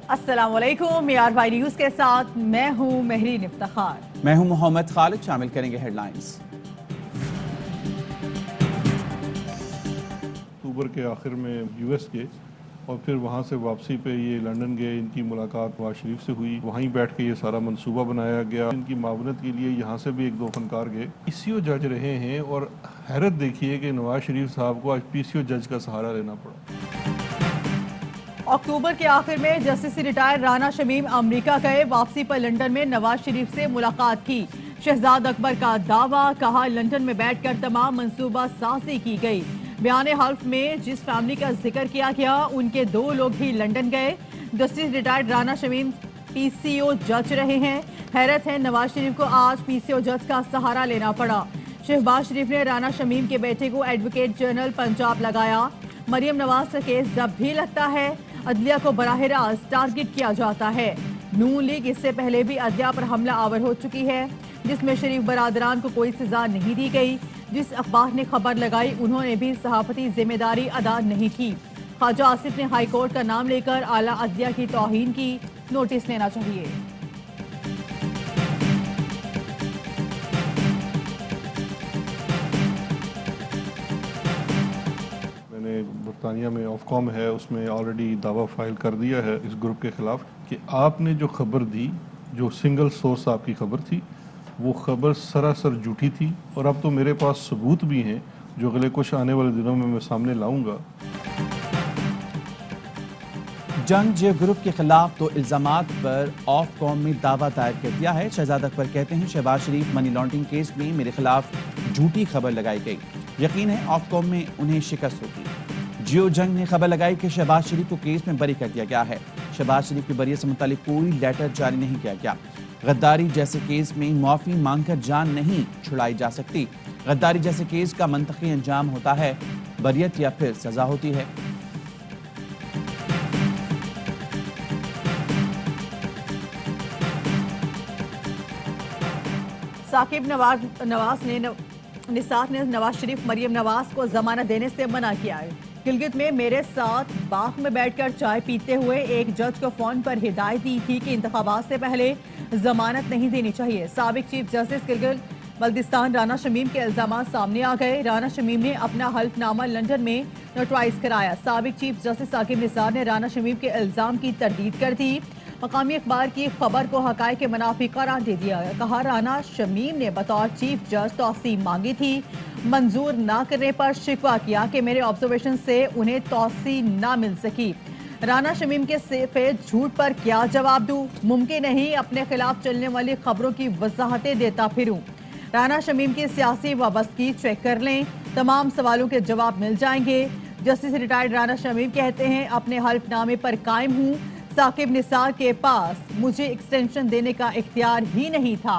अस्सलाम वालेकुम। ARY news के साथ मैं हूँ महरीन इफ्तिखार। मैं हूँ मोहम्मद खालिद। शामिल करेंगे हेडलाइंस। अक्टूबर के आखिर में यूएस गए और फिर वहाँ से वापसी पे ये लंदन गए। इनकी मुलाकात नवाज शरीफ से हुई। वहीं बैठ के ये सारा मंसूबा बनाया गया। इनकी मावनत के लिए यहाँ से भी एक दो फनकार गए। PCO जज रहे हैं और हैरत देखिए कि नवाज शरीफ साहब को आज PCO जज का सहारा लेना पड़ा। अक्टूबर के आखिर में जस्टिस से रिटायर राना शमीम अमेरिका गए। वापसी पर लंदन में नवाज शरीफ से मुलाकात की। शहजाद अकबर का दावा, कहा लंदन में बैठकर तमाम मंसूबा साजी की गई। बयान हल्फ में जिस फैमिली का जिक्र किया गया उनके 2 लोग भी लंदन गए। Justice retired Rana Shamim PCO जज रहे हैं। हैरत है नवाज शरीफ को आज PCO जज का सहारा लेना पड़ा। शहबाज शरीफ ने राना शमीम के बेटे को एडवोकेट जनरल पंजाब लगाया। मरियम नवाज का केस जब भी लगता है अदलिया को बराह रास्त टारगेट किया जाता है। नून लीग इससे पहले भी अदलिया पर हमला आवर हो चुकी है, जिसमें शरीफ बरादरान को कोई सजा नहीं दी गई। जिस अखबार ने खबर लगाई उन्होंने भी सहाफती जिम्मेदारी अदा नहीं की। ख्वाजा आसिफ ने हाई कोर्ट का नाम लेकर आला अदलिया की तौहीन की। नोटिस लेना चाहिए। बरतानिया में ऑफकॉम है, उसमें ऑलरेडी दावा फाइल कर दिया है इस ग्रुप के खिलाफ कि आपने जो खबर दी, जो सिंगल सोर्स आपकी खबर थी, वो खबर सरासर झूठी थी। और अब तो मेरे पास सबूत भी हैं जो अगले कुछ आने वाले दिनों में मैं सामने लाऊंगा। जंग ग्रुप के खिलाफ 2 इल्जामात पर ऑफकॉम में दावा दायर कर दिया है। शहजाद अकबर कहते हैं शहबाज शरीफ मनी लॉन्ड्रिंग केस में मेरे खिलाफ झूठी खबर लगाई गई। यकीन है ऑफकॉम में उन्हें शिकस्त होगी। जियो जंग ने खबर लगाई कि शहबाज शरीफ को केस में बरी कर दिया गया है। शहबाज शरीफ की बरियत से मुतालिक कोई लेटर जारी नहीं किया गया। गद्दारी जैसे केस में मुआफी मांगकर जान नहीं छुड़ाई जा सकती। गद्दारी जैसे केस का मंतकी अंजाम होता है, बरियत या फिर सजा होती है। साकिब निसार ने नवाज शरीफ मरियम नवाज को जमानत देने से मना किया है। गिलगित में मेरे साथ बाग में बैठकर चाय पीते हुए एक जज को फोन पर हिदायत दी थी कि इंतखाबात से पहले जमानत नहीं देनी चाहिए। साबिक चीफ जस्टिस गिलगित बल्दिस्तान राना शमीम के इल्जाम सामने आ गए। राना शमीम ने अपना हल्फनामा लंदन में नोटराइज कराया। साबिक चीफ जस्टिस साकिब निसार ने राना शमीम के इल्जाम की तरदीद कर दी। मकामी अखबार की खबर को हकायक के मुनाफी करार दे दिया। कहा राना शमीम ने बतौर चीफ जज तौसीम मांगी थी, मंजूर ना करने पर शिकवा किया कि मेरे ऑब्जर्वेशन से उन्हें तौसी ना मिल सकी। राना शमीम के सफेद झूठ पर क्या जवाब दूं? मुमकिन नहीं अपने खिलाफ चलने वाली खबरों की वजाहतें देता फिरूं। राना शमीम की सियासी वाबस्तगी चेक कर लें, तमाम सवालों के जवाब मिल जाएंगे। जस्टिस रिटायर्ड राना शमीम कहते हैं अपने हल्फनामे पर कायम हूं। साकिब निसार के पास मुझे एक्सटेंशन देने का इख्तियार ही नहीं था।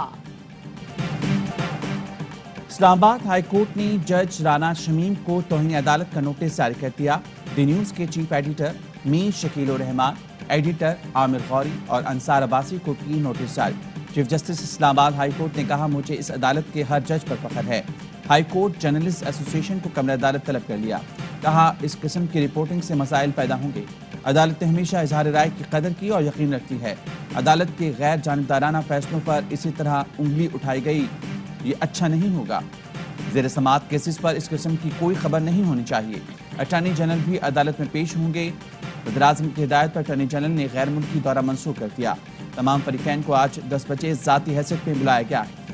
इस्लामाबाद हाई कोर्ट ने जज राना शमीम को तौहीन अदालत का नोटिस जारी कर दिया। दी न्यूज़ के चीफ एडिटर मीर शकील उर रहमान, एडिटर आमिर गौरी और अंसार अब्बासी को की नोटिस जारी। Chief justice Islamabad high court ने कहा मुझे इस अदालत के हर जज पर फख्र है। हाई कोर्ट जर्नलिस्ट एसोसिएशन को कमरा अदालत तलब कर लिया। कहा इस किस्म की रिपोर्टिंग से मसाइल पैदा होंगे। अदालत ने हमेशा इजहार राय की कदर की और यकीन रखती है। अदालत के गैर जानिबदाराना फैसलों पर इसी तरह उंगली उठाई गई, ये अच्छा नहीं होगा। ज़ेर समाअत केसेस पर इस किस्म की कोई खबर नहीं होनी चाहिए। अटॉर्नी जनरल भी अदालत में पेश होंगे। वज़ीर-ए-आज़म की हिदायत पर अटॉर्नी जनरल ने गैर मुल्की दौरा मंसूख कर दिया। तमाम फरीकैन को आज 10 बजे ज़ाती हैसियत में बुलाया गया है।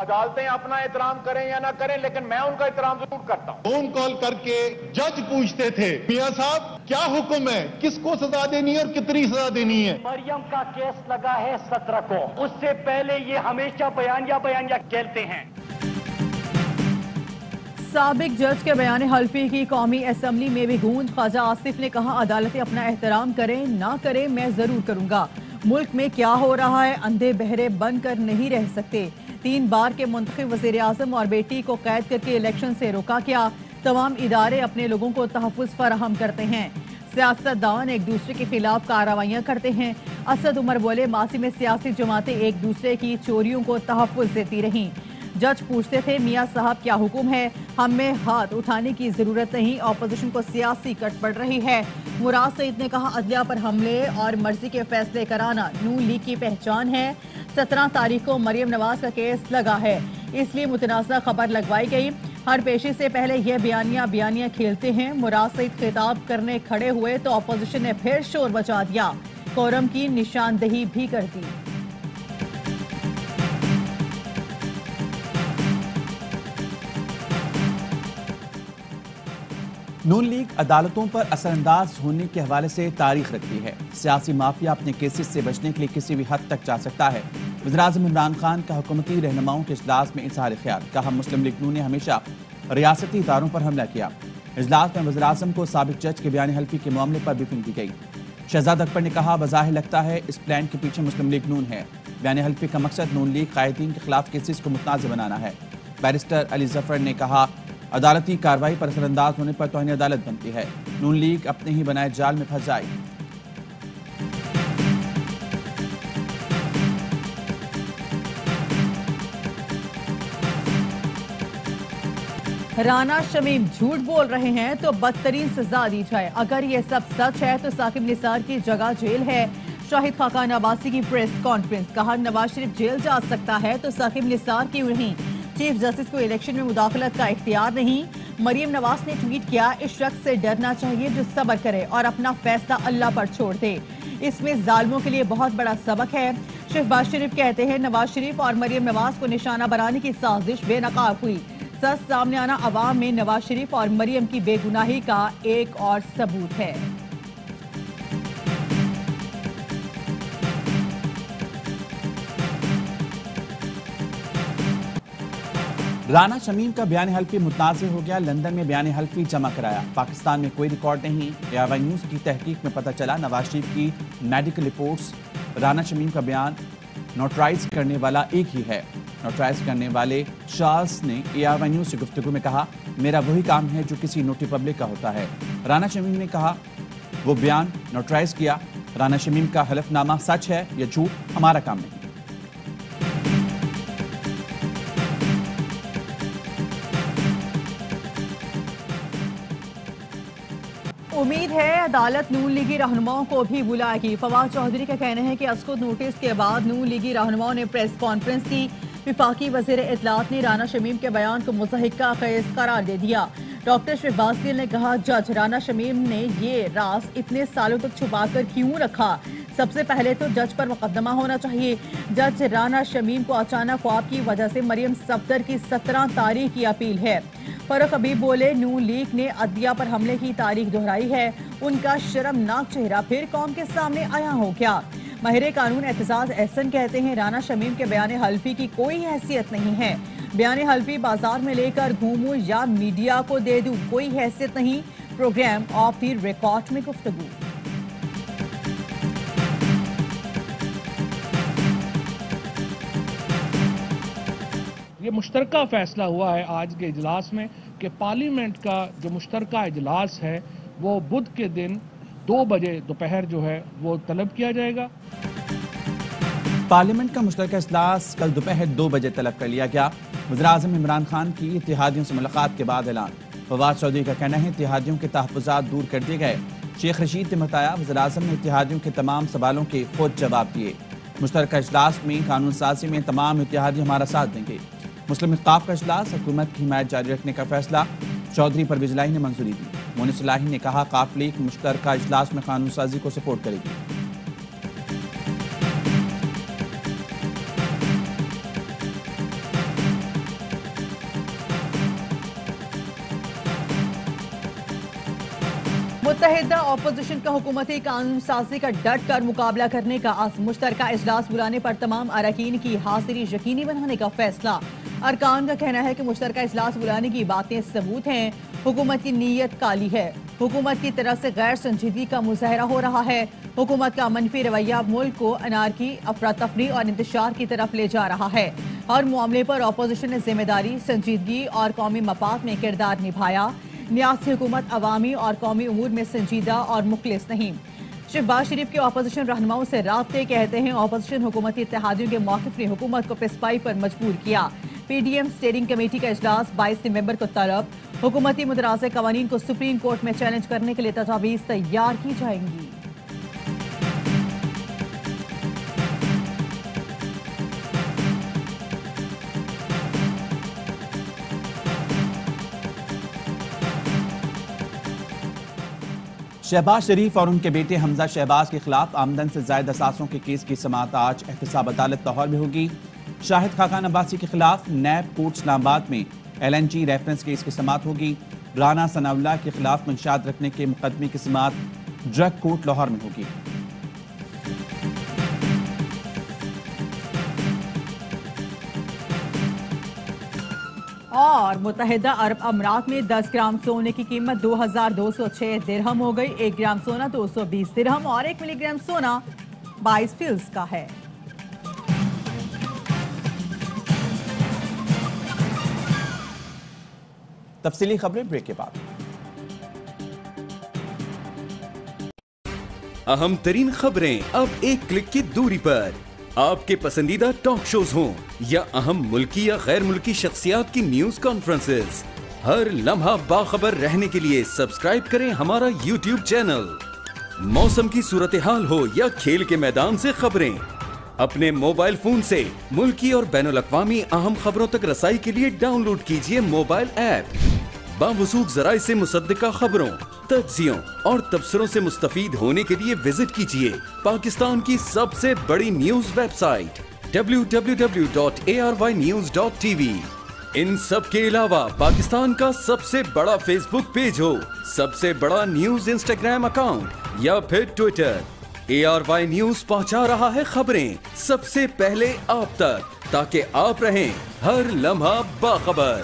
अदालतें अपना एहतराम करें या ना करें, लेकिन मैं उनका एहतराम जरूर करता हूं। फोन कॉल करके जज पूछते थे मियां साहब क्या हुक्म है, किसको सजा देनी है और कितनी सजा देनी है। मरियम का केस लगा है 17 को, उससे पहले ये हमेशा बयानिया कहते हैं। साबिक जज के बयान हल्फी की कौमी असम्बली में भी गूंज। ख्वाजा आसिफ ने कहा अदालतें अपना एहतराम करें ना करें मैं जरूर करूंगा। मुल्क में क्या हो रहा है अंधे बहरे बनकर नहीं रह सकते। 3 बार के मुंतखब वज़ीर-ए-आज़म और बेटी को कैद करके इलेक्शन से रोका गया। तमाम इदारे अपने लोगों को तहफ़्फ़ुज़ फराहम करते हैं। सियासतदान एक दूसरे के खिलाफ कार्रवाइयाँ करते हैं। असद उमर बोले, मासी में सियासी जमातें एक दूसरे की चोरियों को तहफ़्फ़ुज़ देती रहीं। जज पूछते थे, मियाँ साहब क्या हुक्म है? हमें हाथ उठाने की जरूरत नहीं, ऑपोजिशन को सियासी कट पड़ रही है। मुराद सईद ने कहा, अदलिया पर हमले और मर्जी के फैसले कराना नून लीग की पहचान है। 17 तारीख को मरियम नवाज का केस लगा है, इसलिए मुतनाज़ा खबर लगवाई गई। हर पेशी से पहले ये बयानियां खेलते हैं। मुराद सईद खिताब करने खड़े हुए तो ऑपोजिशन ने फिर शोर मचा दिया, कोरम की निशानदही भी कर दी। नून लीग अदालतों पर असरअंदाज होने के हवाले से तारीख रखती है। सियासी माफिया अपने केसेस से बचने के लिए किसी भी हद तक जा सकता है। वज़ीर-ए-आज़म इमरान खान का हुकूमती रहनुमाओं के इजलास में इज़हार ख्याल। कहा, मुस्लिम लीग नून ने हमेशा रियासती इदारों पर हमला किया। इजलास में वज़ीर-ए-आज़म को साबिक जज के बयान हल्फी के मामले पर ब्रीफिंग दी गई। शहजाद अकबर ने कहा, बज़ाहिर लगता है इस प्लान के पीछे मुस्लिम लीग नून है। बयान हल्फी का मकसद नून लीग कायदीन के खिलाफ केसेस को मुतनाज़ बनाना है। बैरिस्टर अली जफर ने कहा, अदालती कार्रवाई पर असरअंदाज होने पर तौहीन अदालत बनती है। नून लीग अपने ही बनाए जाल में फंस जाए। राना शमीम झूठ बोल रहे हैं तो बदतरीन सजा दी जाए। अगर ये सब सच है तो साकिब निसार की जगह जेल है। शाहिद खाकान अब्बासी की प्रेस कॉन्फ्रेंस। कहा, नवाज शरीफ जेल जा सकता है तो साकिब निसार क्यों नहीं? चीफ जस्टिस को इलेक्शन में मुदाखलत का इख्तियार नहीं। मरियम नवाज ने ट्वीट किया, इस शख्स से डरना चाहिए जो सब्र करे और अपना फैसला अल्लाह पर छोड़ दे। इसमें जालिमों के लिए बहुत बड़ा सबक है। शहबाज शरीफ कहते हैं, नवाज शरीफ और मरियम नवाज को निशाना बनाने की साजिश बेनकाब हुई। सच सामने आना अवाम में नवाज शरीफ और मरियम की बेगुनाही का एक और सबूत है। राना शमीम का बयान हल्फी मुतनाज़ हो गया। लंदन में बयान हल्फी जमा कराया। पाकिस्तान में कोई रिकॉर्ड नहीं। एआईवाई न्यूज़ की तहकीक में पता चला, नवाज शरीफ की मेडिकल रिपोर्ट्स राना शमीम का बयान नोटराइज करने वाला एक ही है। नोटराइज करने वाले चार्ल्स ने एआईवाई न्यूज़ से गुफ्तगू में कहा, मेरा वही काम है जो किसी नोटरी पब्लिक का होता है। राना शमीम ने कहा, वो बयान नोटराइज किया। राना शमीम का हलफनामा सच है या झूठ, हमारा काम नहीं। उम्मीद है अदालत नून लीगी रहनुमाओं को भी बुलाएगी। फवाद चौधरी का कहना है कि अस्कुद नोटिस के बाद नून लीगी रहनुमाओं ने प्रेस कॉन्फ्रेंस की। विफाकी वज़ीर इत्तलात ने राना शमीम के बयान को मुज़हिका खेज़ करार दे दिया। डॉक्टर शहबाज ने कहा, जज राना शमीम ने ये राज इतने सालों तक छुपा कर क्यों रखा? सबसे पहले तो जज पर मुकदमा होना चाहिए। जज राना शमीम को अचानक ख्वाब की वजह से मरियम सफदर की 17 तारीख की अपील है। फरूख हबीब बोले, नून लीग ने अदलिया पर हमले की तारीख दोहराई है। उनका शर्मनाक चेहरा फिर कौम के सामने आया हो क्या? माहिर कानून एतजाज एहसन कहते हैं, राना शमीम के बयान हल्फी की कोई हैसियत नहीं है। बयान हल्फी बाजार में लेकर घूमूं या मीडिया को दे दूं, कोई हैसियत नहीं। प्रोग्राम ऑफ द रिकॉर्ड में गुफ्तगू। ये मुश्तरका फैसला हुआ है आज के इजलास में कि पार्लियामेंट का जो मुश्तरका इजलास है वो बुध के दिन 2 बजे दोपहर जो है वो तलब किया जाएगा। पार्लियामेंट का मुश्तरका इजलास कल दोपहर 2 बजे तलब कर लिया गया। वज़ीर-ए-आज़म इमरान खान की इत्तेहादियों से मुलाकात के बाद ऐलान। फवाद चौधरी का कहना है, इत्तेहादियों के तहफ़्फ़ुज़ात दूर कर दिए गए। शेख रशीद ने बताया, वज़ीर-ए-आज़म ने इत्तेहादियों के तमाम सवालों के खुद जवाब दिए। मुश्तरका इजलास में कानून साजी में तमाम इत्तेहादी हमारा साथ देंगे। मुस्लिम इख्तिलाफ का इजलास, हुकूमत की हिमायत जारी रखने का फैसला। चौधरी परवेज़ इलाही ने मंजूरी दी। मोनिस इलाही ने कहा, काफ लीग मुश्तरका इजलास में कानून साजी को सपोर्ट करेगी। मुत्तहिदा अपोजिशन का हुकूमती कानून साजी का डट कर मुकाबला करने का आज मुश्तरका इजलास बुलाने पर तमाम अरकान की हाजिरी यकीनी बनाने का फैसला। अरकान का कहना है कि मुश्तरका इजलास बुलाने की बातें सबूत हैं। हुकूमत की नीयत काली है। हुकूमत की तरफ से गैर संजीदगी का मुजाहरा हो रहा है। हुकूमत का मनफी रवैया मुल्क को अनारकी, अफरा तफरी और इंतशार की तरफ ले जा रहा है। हर मामले पर अपोजिशन ने जिम्मेदारी, संजीदगी और कौमी मफाद में किरदार निभाया। نیاسی حکومت عوامی اور قومی امور میں سنجیدہ اور مخلص نہیں۔ شہباز شریف کے اپوزیشن رہنماؤں سے رابطے، کہتے ہیں اپوزیشن حکومتی اتحادیوں کے موقف نے حکومت کو پسپائی پر مجبور کیا۔ P D M steering committee کا اجلاس 22 نومبر کو طلب، حکومتی متنازع قوانین کو سپریم کورٹ میں چیلنج کرنے کے لیے تجاویز تیار کی جائیں گی۔ شہباز شریف اور ان کے بیٹے حمزہ شہباز کے خلاف آمدن سے زائد اثاثوں کے کیس کی سماعت آج احتساب عدالت لاہور میں ہوگی۔ شاہد خاقان عباسی کے خلاف نیب کوٹ اسلام آباد میں L N G reference case کی سماعت ہوگی۔ رانا ثناء اللہ کے خلاف منشیات رکھنے کے مقدمے کی سماعت ڈرگ کورٹ لاہور میں ہوگی۔ اور متحدہ عرب امارات میں 10 گرام سونے کی قیمت 2206 درہم ہو گئی۔ 1 گرام سونا 220 درہم اور 1 ملی گرام سونا 22 فلس کا ہے۔ تفصیلی خبریں بریک کے بعد۔ اہم ترین خبریں اب ایک کلک کی دوری پر، آپ کے پسندیدہ ٹاک شوز ہوں یا اہم ملکی یا غیر ملکی شخصیات کی نیوز کانفرنسز، ہر لمحہ باخبر رہنے کے لیے سبسکرائب کریں ہمارا یوٹیوب چینل۔ موسم کی صورتحال ہو یا کھیل کے میدان سے خبریں، اپنے موبائل فون سے ملکی اور بین الاقوامی اہم خبروں تک رسائی کے لیے ڈاؤن لوڈ کیجیے موبائل ایپ۔ باوثوق ذرائع سے مصدقہ خبروں، تجزیوں اور تبصروں سے مستفید ہونے کے لیے وزٹ کیجیے پاکستان کی سب سے بڑی نیوز ویب سائٹ www.arYnews.tv۔ ان سب کے علاوہ پاکستان کا سب سے بڑا فیس بک پیج ہو، سب سے بڑا نیوز انسٹاگرام اکاؤنٹ یا پھر ٹویٹر، ARY نیوز پہنچا رہا ہے خبریں سب سے پہلے آپ تک، تاکہ آپ رہیں ہر لمحہ باخبر۔